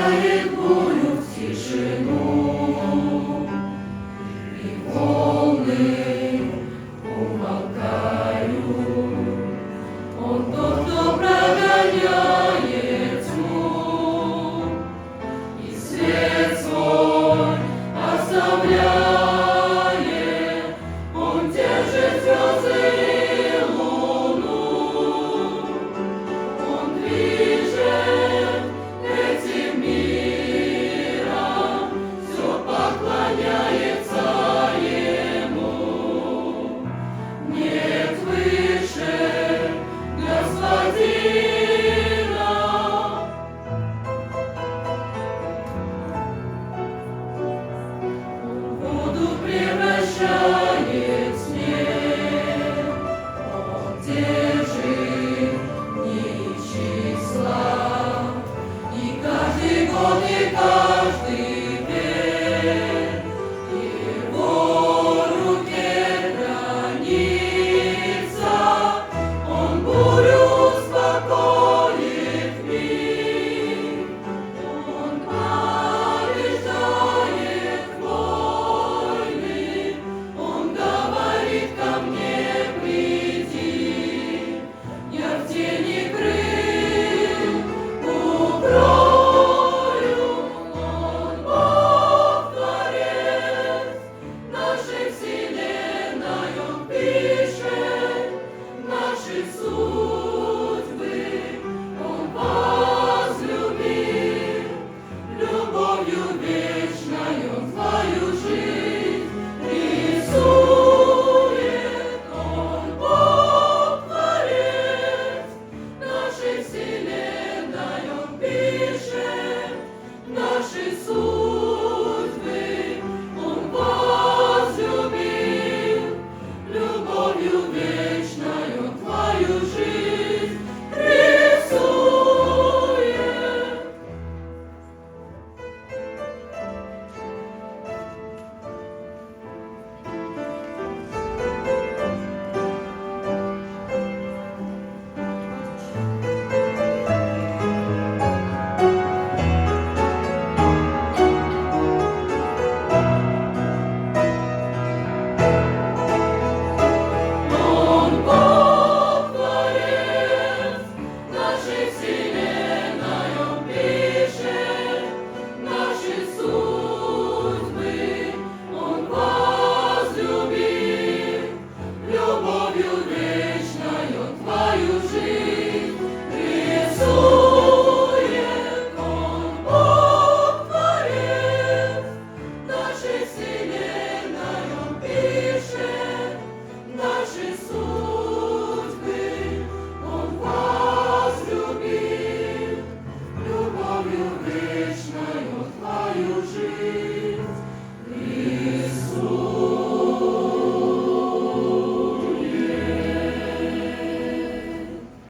Вселяет бурю в тишину, и волны умолкают. Он тот, кто прогоняет тьму, и свет свой оставляет. Он держит звезды и луну, он движет этим миром, все поклоняется ему. Нет выше Господина. Воду превращает снег, он держит дни числа, и каждый год, и каждый век его руке хранится. Он бурю успокоит мир, он побеждает войны. Он говорит: ко мне приди, я в тени крыл укрою. Он Бог Творец нашей вселенной, он пишет наши судьбы. Он возлюбил любовью вечной, он твою жизнь рисует. Он Бог Творец нашей вселенной, он пишет наши судьбы. Он возлюбил любовью вечной, он твою жизнь рисует. Он Бог Творец нашей вселенной, он пишет наши судьбы. Он возлюбил любовью вечной, он твою жизнь рисует. Он Бог Творец нашей вселенной, он пишет наши судьбы. Он возлюбил любовью вечной, он твою жизнь